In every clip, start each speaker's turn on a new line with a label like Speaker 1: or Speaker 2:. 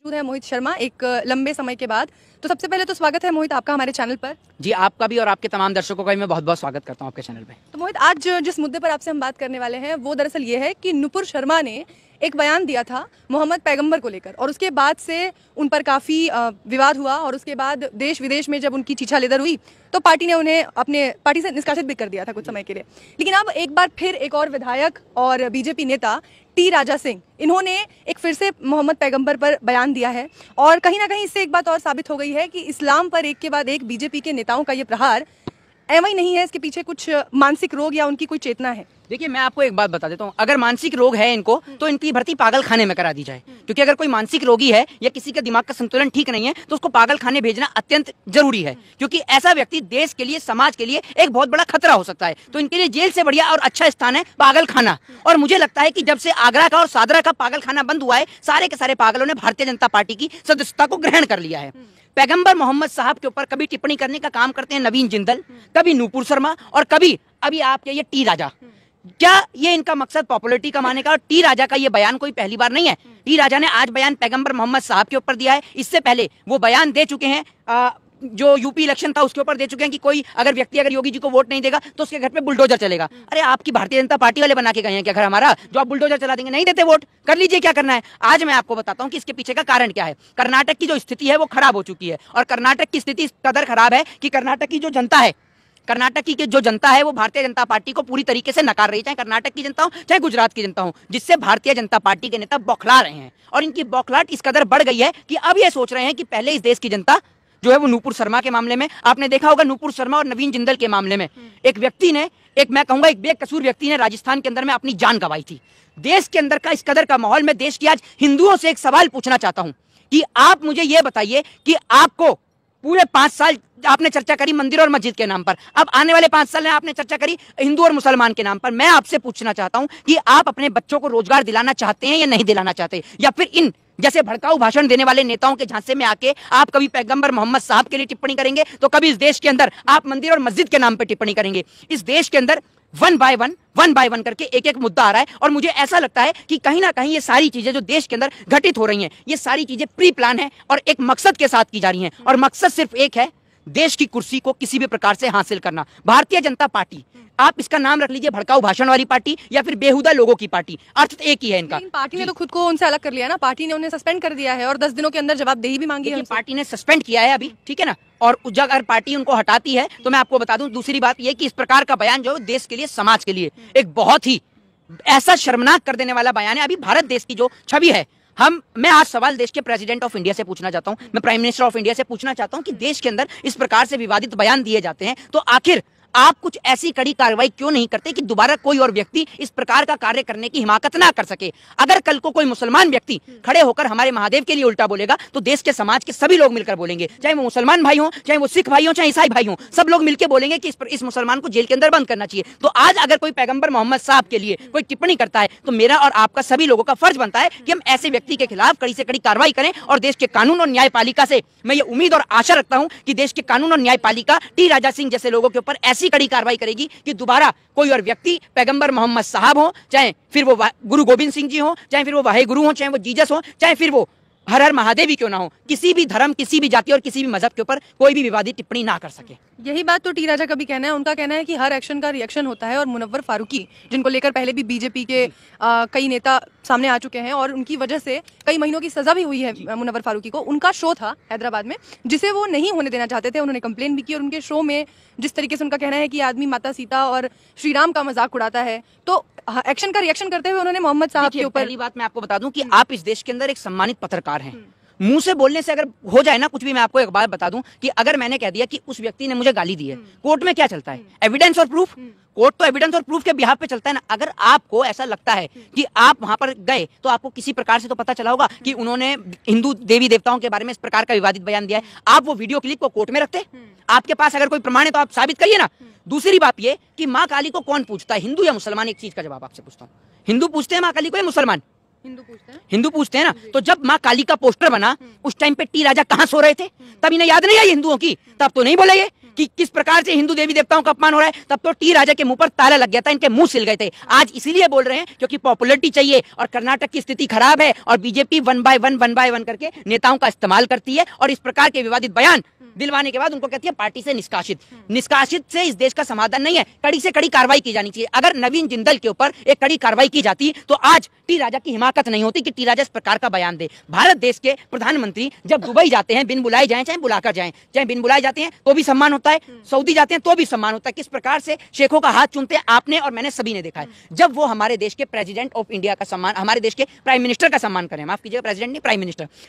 Speaker 1: है मोहित शर्मा एक लंबे समय के बाद। तो सबसे पहले तो स्वागत है मोहित आपका हमारे चैनल पर।
Speaker 2: जी आपका भी और आपके तमाम दर्शकों का भी मैं बहुत बहुत स्वागत करता हूं आपके चैनल पे।
Speaker 1: तो मोहित आज जिस मुद्दे पर आपसे हम बात करने वाले हैं वो दरअसल ये है कि नुपुर शर्मा ने एक बयान दिया था मोहम्मद पैगंबर को लेकर और उसके बाद से उन पर काफ़ी विवाद हुआ और उसके बाद देश विदेश में जब उनकी छीछालेदर हुई तो पार्टी ने उन्हें अपने पार्टी से निष्कासित भी कर दिया था कुछ समय के लिए। लेकिन अब एक बार फिर एक और विधायक और बीजेपी नेता टी राजा सिंह इन्होंने एक फिर से मोहम्मद पैगंबर पर बयान दिया है और कहीं ना कहीं इससे एक बात और साबित हो गई है कि इस्लाम पर एक के बाद एक बीजेपी के नेताओं का ये प्रहार एवं ही नहीं है, इसके पीछे कुछ मानसिक रोग या उनकी कोई चेतना है।
Speaker 2: देखिए मैं आपको एक बात बता देता हूँ, अगर मानसिक रोग है इनको तो इनकी भर्ती पागल खाने में करा दी जाए, क्योंकि अगर कोई मानसिक रोगी है या किसी का दिमाग का संतुलन ठीक नहीं है तो उसको पागल खाने भेजना अत्यंत जरूरी है, क्योंकि ऐसा व्यक्ति देश के लिए समाज के लिए एक बहुत बड़ा खतरा हो सकता है। तो इनके लिए जेल से बढ़िया और अच्छा स्थान है पागल खाना। और मुझे लगता है कि जब से आगरा का और सादरा का पागल खाना बंद हुआ है सारे के सारे पागलों ने भारतीय जनता पार्टी की सदस्यता को ग्रहण कर लिया है। पैगंबर मोहम्मद साहब के ऊपर कभी टिप्पणी करने का काम करते हैं नवीन जिंदल, कभी नुपुर शर्मा और कभी अभी आपके ये टी राजा। क्या ये इनका मकसद पॉपुलरिटी कमाने का? और टी राजा का ये बयान कोई पहली बार नहीं है। टी राजा ने आज बयान पैगंबर मोहम्मद साहब के ऊपर दिया है, इससे पहले वो बयान दे चुके हैं जो यूपी इलेक्शन था उसके ऊपर दे चुके हैं कि कोई अगर योगी जी को वोट नहीं देगा तो उसके घर पे बुलडोजर चलेगा। अरे आपकी भारतीय जनता पार्टी वाले बना के गए हैं क्या घर हमारा, जो आप बुलडोजर चला देंगे? नहीं देते वोट, कर लीजिए क्या करना है। आज मैं आपको बताता हूं कि इसके पीछे का कारण क्या है। कर्नाटक की जो स्थिति है वो खराब हो चुकी है और कर्नाटक की स्थिति इस कदर खराब है कि कर्नाटक की जो जनता है वो भारतीय जनता पार्टी को पूरी तरीके से नकार रही है, चाहे कर्नाटक की जनता हो चाहे गुजरात की जनता हो, जिससे भारतीय जनता पार्टी के नेता बौखला रहे हैं। और इनकी बौखलाहट इस कदर बढ़ गई है कि अब ये सोच रहे हैं कि पहले इस देश की जनता जो है वो नुपुर शर्मा के मामले में, आपने देखा होगा नुपुर शर्मा और नवीन जिंदल के मामले में एक व्यक्ति ने, मैं कहूंगा एक बेकसूर व्यक्ति ने राजस्थान के अंदर में अपनी जान गंवाई थी। देश के अंदर का इस कदर का माहौल, मैं देश की आज हिंदुओं से एक सवाल पूछना चाहता हूं कि आप मुझे यह बताइए कि आपको पूरे 5 साल आपने चर्चा करी मंदिर और मस्जिद के नाम पर, अब आने वाले 5 साल में आपने चर्चा करी हिंदू और मुसलमान के नाम पर। मैं आपसे पूछना चाहता हूं कि आप अपने बच्चों को रोजगार दिलाना चाहते हैं या नहीं दिलाना चाहते, या फिर इन जैसे भड़काऊ भाषण देने वाले नेताओं के झांसे में आके आप कभी पैगंबर मोहम्मद साहब के लिए टिप्पणी करेंगे तो कभी इस देश के अंदर आप मंदिर और मस्जिद के नाम पर टिप्पणी करेंगे। इस देश के अंदर वन बाय वन करके एक एक मुद्दा आ रहा है और मुझे ऐसा लगता है कि कहीं ना कहीं ये सारी चीजें जो देश के अंदर घटित हो रही हैं ये सारी चीजें प्री प्लान है और एक मकसद के साथ की जा रही हैं, और मकसद सिर्फ एक है, देश की कुर्सी को किसी भी प्रकार से हासिल करना। भारतीय जनता पार्टी, आप इसका नाम रख लीजिए भड़काऊ भाषण वाली पार्टी या फिर बेहुदा लोगों की पार्टी, अर्थ एक ही है इनका।
Speaker 1: पार्टी ने तो खुद को उनसे अलग कर लिया ना, पार्टी ने उन्हें सस्पेंड कर दिया है और 10 दिनों के अंदर जवाबदेही भी मांगी है।
Speaker 2: पार्टी ने सस्पेंड किया है अभी, ठीक है ना, और अगर पार्टी उनको हटाती है तो मैं आपको बता दूं दूसरी बात यह कि इस प्रकार का बयान जो देश के लिए, समाज के लिए एक बहुत ही ऐसा शर्मनाक कर देने वाला बयान है। अभी भारत देश की जो छवि है, मैं आज सवाल देश के प्रेसिडेंट ऑफ इंडिया से पूछना चाहता हूं, मैं प्राइम मिनिस्टर ऑफ इंडिया से पूछना चाहता हूं कि देश के अंदर इस प्रकार से विवादित बयान दिए जाते हैं तो आखिर आप कुछ ऐसी कड़ी कार्रवाई क्यों नहीं करते कि दोबारा कोई और व्यक्ति इस प्रकार का कार्य करने की हिमाकत ना कर सके। अगर कल को कोई मुसलमान व्यक्ति खड़े होकर हमारे महादेव के लिए उल्टा बोलेगा तो देश के समाज के सभी लोग मिलकर बोलेंगे, चाहे वो मुसलमान भाई हो, चाहे वो सिख भाई हो, चाहे ईसाई भाई हो, सब लोग मिलकर बोलेंगे कि इस मुसलमान को जेल के अंदर बंद करना चाहिए। तो आज अगर कोई पैगंबर मोहम्मद साहब के लिए कोई टिप्पणी करता है तो मेरा और आपका सभी लोगों का फर्ज बनता है कि हम ऐसे व्यक्ति के खिलाफ कड़ी से कड़ी कार्रवाई करें। और देश के कानून और न्यायपालिका से मैं ये उम्मीद और आशा रखता हूं कि देश के कानून और न्यायपालिका टी राजा सिंह जैसे लोगों के ऊपर ऐसी कड़ी कार्रवाई करेगी कि दोबारा कोई और व्यक्ति पैगंबर मोहम्मद साहब हो, चाहे फिर वो गुरु गोविंद सिंह जी हो, चाहे फिर वो वाहे गुरु हो, चाहे वो जीसस हो, चाहे फिर वो हर हर महादेव ही क्यों ना हो, किसी भी धर्म, किसी भी जाति और किसी भी मजहब के ऊपर कोई भी विवादित टिप्पणी ना कर सके।
Speaker 1: यही बात तो टी राजा का भी कहना है। उनका कहना है कि हर एक्शन का रिएक्शन होता है और मुनव्वर फारूकी, जिनको लेकर पहले भी बीजेपी के कई नेता सामने आ चुके हैं और उनकी वजह से कई महीनों की सजा भी हुई है मुनव्वर फारूकी को। उनका शो था हैदराबाद में जिसे वो नहीं होने देना चाहते थे, उन्होंने कंप्लेन भी की और उनके शो में जिस तरीके से उनका कहना है कि आदमी माता सीता और श्री राम का मजाक उड़ाता है, तो एक्शन का रिएक्शन करते हुए उन्होंने मोहम्मद साहब के ऊपर।
Speaker 2: पहली बात मैं आपको बता दूं कि आप इस देश के अंदर एक सम्मानित पत्रकार हैं, मुंह से बोलने से अगर हो जाए ना कुछ भी, मैं आपको एक बात बता दूं कि अगर मैंने कह दिया कि उस व्यक्ति ने मुझे गाली दी है, कोर्ट में क्या चलता है? एविडेंस और प्रूफ। कोर्ट तो एविडेंस और प्रूफ के बिहाफ पे चलता है ना। अगर आपको ऐसा लगता है कि आप वहां पर गए तो आपको किसी प्रकार से तो पता चला होगा कि उन्होंने हिंदू देवी देवताओं के बारे में इस प्रकार का विवादित बयान दिया है, आप वो वीडियो क्लिप को कोर्ट में रखते? आपके पास अगर कोई प्रमाण है तो आप साबित करिए ना। दूसरी बात ये कि माँ काली को कौन पूछता है, हिंदू या मुसलमान? एक चीज का जवाब आपसे पूछता हूँ, हिंदू पूछते हैं माँ काली को या मुसलमान? हिंदू पूछते हैं ना। तो जब माँ काली का पोस्टर बना उस टाइम पे टी राजा कहाँ सो रहे थे? तब इन्हें याद नहीं आई हिंदुओं की? तब तो नहीं बोले ये कि किस प्रकार से हिंदू देवी देवताओं का अपमान हो रहा है, तब तो टी राजा के मुंह पर ताला लग गया था, इनके मुंह सिल गए थे। आज इसीलिए बोल रहे हैं क्योंकि पॉपुलरिटी चाहिए और कर्नाटक की स्थिति खराब है और बीजेपी वन बाय वन करके नेताओं का इस्तेमाल करती है और इस प्रकार के विवादित बयान दिलवाने के बाद उनको कहती है पार्टी से निष्कासित से इस देश का समाधान नहीं है, कड़ी से कड़ी कार्रवाई की जानी चाहिए। अगर नवीन जिंदल के ऊपर एक कड़ी कार्रवाई की जाती तो आज टी राजा की हिमाकत नहीं होती कि टी राजा इस प्रकार का बयान दे। भारत देश के प्रधानमंत्री जब दुबई जाते हैं बिन बुलाए जाएं चाहे बुलाकर जाएं, चाहे बिन बुलाए जाते हैं तो भी सम्मान होता है, सऊदी जाते हैं तो भी सम्मान होता है। किस प्रकार से शेखों का हाथ चूमते हैं आपने और मैंने सभी ने देखा है। जब वो हमारे देश के प्रेसिडेंट ऑफ इंडिया का सम्मान, हमारे देश के प्राइम मिनिस्टर का सम्मान कर रहे हैं, माफ कीजिएगा प्रेसिडेंट नहीं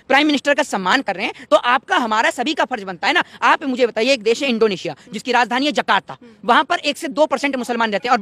Speaker 2: प्राइम मिनिस्टर का सम्मान कर रहे हैं, तो आपका हमारा सभी का फर्ज बनता है ना। आप मुझे बताइए, एक देश है इंडोनेशिया जिसकी राजधानी है जकार्ता, वहां पर 1 से 2% मुसलमान रहते हैं और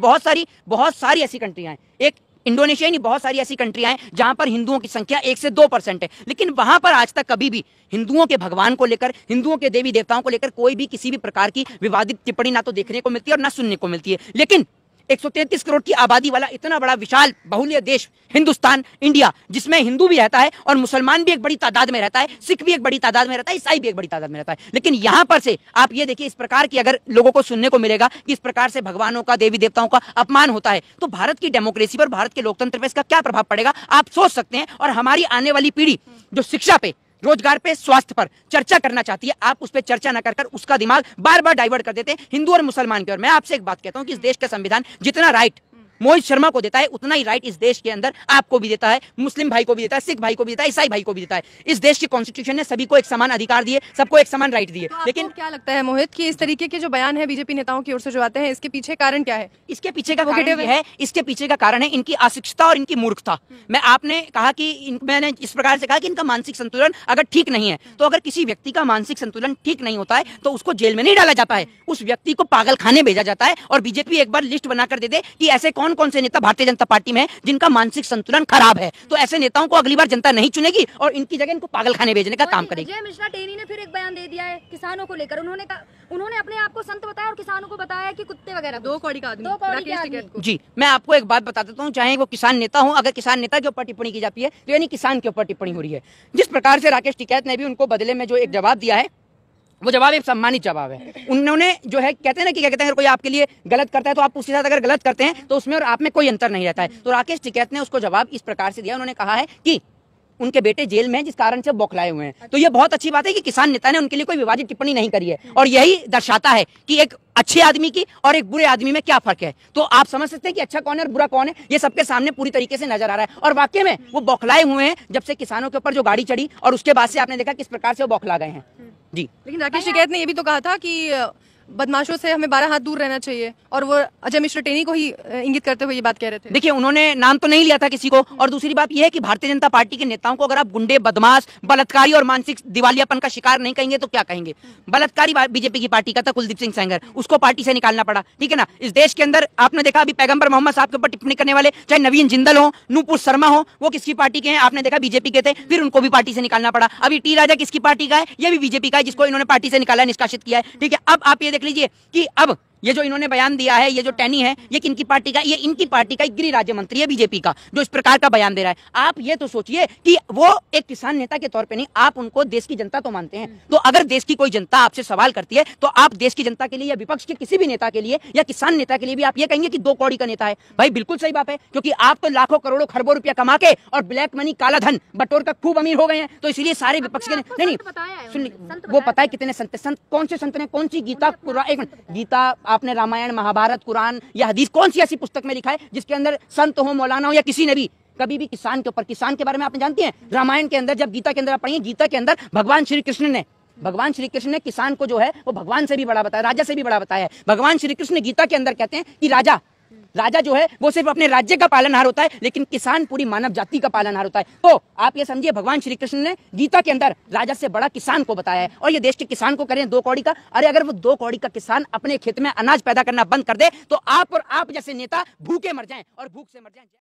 Speaker 2: बहुत सारी ऐसी कंट्रियां हैं, एक इंडोनेशिया नहीं बहुत सारी ऐसी कंट्रियां हैं जहां पर हिंदुओं की संख्या 1 से 2% है, लेकिन वहां पर आज तक कभी भी हिंदुओं के भगवान को लेकर, हिंदुओं के देवी देवताओं को लेकर कोई भी किसी भी प्रकार की विवादित टिप्पणी ना तो देखने को मिलती है और ना सुनने को मिलती है। लेकिन 133 करोड़ की आबादी वाला इतना बड़ा विशाल बहुल्य देश हिंदुस्तान, इंडिया, जिसमें हिंदू भी रहता है और मुसलमान भी एक बड़ी तादाद में रहता है, सिख भी एक बड़ी तादाद में रहता है, ईसाई भी एक बड़ी तादाद में रहता है, लेकिन यहां पर से आप ये देखिए इस प्रकार की अगर लोगों को सुनने को मिलेगा कि इस प्रकार से भगवानों का, देवी देवताओं का अपमान होता है, तो भारत की डेमोक्रेसी पर, भारत के लोकतंत्र पर इसका क्या प्रभाव पड़ेगा आप सोच सकते हैं। और हमारी आने वाली पीढ़ी जो शिक्षा पे, रोजगार पे, स्वास्थ्य पर चर्चा करना चाहती है, आप उस पर चर्चा न कर उसका दिमाग बार बार डाइवर्ट कर देते हैं हिंदू और मुसलमान की ओर। मैं आपसे एक बात कहता हूं कि इस देश का संविधान जितना राइट मोहित शर्मा को देता है उतना ही राइट इस देश के अंदर आपको भी देता है, मुस्लिम भाई को भी देता है, सिख भाई को भी देता है, ईसाई भाई को भी देता है। इस देश की कॉन्स्टिट्यूशन ने सभी को एक समान अधिकार दिए, सबको एक समान राइट दिए।
Speaker 1: तो लेकिन क्या लगता है मोहित कि इस तरीके के जो बयान है बीजेपी नेताओं की ओर से जो आते हैं, इसके पीछे कारण क्या है?
Speaker 2: इसके पीछे का कारण है इनकी अशिक्षता और इनकी मूर्खता। आपने कहा कि मैंने इस प्रकार से कहा कि इनका मानसिक संतुलन अगर ठीक नहीं है, तो अगर किसी व्यक्ति का मानसिक संतुलन ठीक नहीं होता है तो उसको जेल में नहीं डाला जाता है, उस व्यक्ति को पागल खाने भेजा जाता है। और बीजेपी एक बार लिस्ट बनाकर दे दे कि ऐसे कौन कौन से नेता भारतीय जनता पार्टी में जिनका मानसिक संतुलन खराब है, तो ऐसे नेताओं को अगली बार जनता नहीं चुनेगी और इनकी जगह इनको पागल खाने भेजने का काम करेगी।
Speaker 3: अजय मिश्रा टेनी ने फिर एक बयान दे दिया है किसानों को लेकर। उन्होंने अपने आप को संत बताया और किसानों को बताया कि कुत्ते वगैरह।
Speaker 1: दो कौड़ी का आदमी।
Speaker 2: जी, मैं आपको एक बात बता देता हूँ, चाहे वो किसान नेता हो, अगर किसान नेता के ऊपर टिप्पणी की जाती है तो यानी किसान के ऊपर टिप्पणी हो रही है। जिस प्रकार से राकेश टिकैत ने भी उनको बदले में जो एक जवाब दिया है, वो जवाब एक सम्मानित जवाब है। उन्होंने जो है कहते हैं ना कि क्या कहते हैं, अगर कोई आपके लिए गलत करता है तो आप उसके साथ अगर गलत करते हैं तो उसमें और आप में कोई अंतर नहीं रहता है। तो राकेश टिकैत ने उसको जवाब इस प्रकार से दिया, उन्होंने कहा है कि उनके बेटे जेल में जिस कारण से बौखलाए हुए हैं। तो ये बहुत अच्छी बात है कि किसान नेता ने उनके लिए कोई विवादित टिप्पणी नहीं करी है और यही दर्शाता है कि एक अच्छे आदमी की और एक बुरे आदमी में क्या फर्क है। तो आप समझ सकते हैं कि अच्छा कौन है और बुरा कौन है, ये सबके सामने पूरी तरीके से नजर आ रहा है। और वाकई में वो बौखलाए हुए हैं जब से किसानों के ऊपर जो गाड़ी चढ़ी और उसके बाद से आपने देखा किस प्रकार से वो बौखला गए हैं। जी,
Speaker 1: लेकिन राकेश टिकैत ने ये भी तो कहा था कि बदमाशों से हमें 12 हाथ दूर रहना चाहिए और वो अजय मिश्रा टेनी को ही इंगित करते हुए ये बात कह रहे थे।
Speaker 2: देखिए, उन्होंने नाम तो नहीं लिया था किसी को, और दूसरी बात यह है कि भारतीय जनता पार्टी के नेताओं को अगर आप गुंडे, बदमाश, बलात्कारी और मानसिक दिवालियापन का शिकार नहीं कहेंगे तो क्या कहेंगे। बलात्कारी बीजेपी की पार्टी का था कुलदीप सिंह सेंगर, उसको पार्टी से निकालना पड़ा, ठीक है ना। इस देश के अंदर आपने देखा अभी पैगंबर मोहम्मद साहब के ऊपर टिप्पणी करने वाले चाहे नवीन जिंदल हो, नूपुर शर्मा हो, वो किसकी पार्टी के हैं, आपने देखा बीजेपी के थे, फिर उनको भी पार्टी से निकालना पड़ा। अभी टी राजा किसकी पार्टी का है, ये भी बीजेपी का है, जिसको इन्होंने पार्टी से निकाला, निष्कासित किया है, ठीक है। अब आप ये देख लीजिए कि अब ये जो इन्होंने बयान दिया है, ये जो टैनी है, ये किनकी पार्टी का, ये इनकी पार्टी का गृह राज्य मंत्री है बीजेपी का, जो इस प्रकार का बयान दे रहा है। आप ये तो सोचिए कि वो एक किसान नेता के तौर पे नहीं, आप उनको देश की जनता तो मानते हैं। तो अगर देश की कोई जनता आपसे सवाल करती है तो आप देश की जनता के लिए या विपक्ष के किसी भी नेता के लिए या किसान नेता के लिए भी आप ये कहेंगे कि 2 कौड़ी का नेता है। भाई बिल्कुल सही बात है, क्योंकि आप तो लाखों करोड़ों खरबों रुपया कमा के और ब्लैक मनी, काला धन बटोर कर खूब अमीर हो गए हैं। तो इसलिए सारे विपक्ष के नहीं सुन, वो पता है कितने संत, कौन से संत ने, कौन सी गीता, एक मिनट, गीता आपने रामायण, महाभारत, कुरान या हदीस कौन सी ऐसी पुस्तक में लिखा है जिसके अंदर संत हो, मौलाना हो या किसी ने भी कभी भी किसान के ऊपर, किसान के बारे में आपने जानती हैं रामायण के अंदर, जब गीता के अंदर आप पढ़िए, गीता के अंदर भगवान श्री कृष्ण ने किसान को जो है वो भगवान से भी बड़ा बताया, राजा से भी बड़ा बताया है। भगवान श्री कृष्ण गीता के अंदर कहते हैं कि राजा जो है वो सिर्फ अपने राज्य का पालनहार होता है, लेकिन किसान पूरी मानव जाति का पालनहार होता है। तो आप ये समझिए, भगवान श्री कृष्ण ने गीता के अंदर राजा से बड़ा किसान को बताया है। और ये देश के किसान को करें 2 कौड़ी का, अरे अगर वो 2 कौड़ी का किसान अपने खेत में अनाज पैदा करना बंद कर दे तो आप और आप जैसे नेता भूखे मर जाएं और भूख से मर जाएं।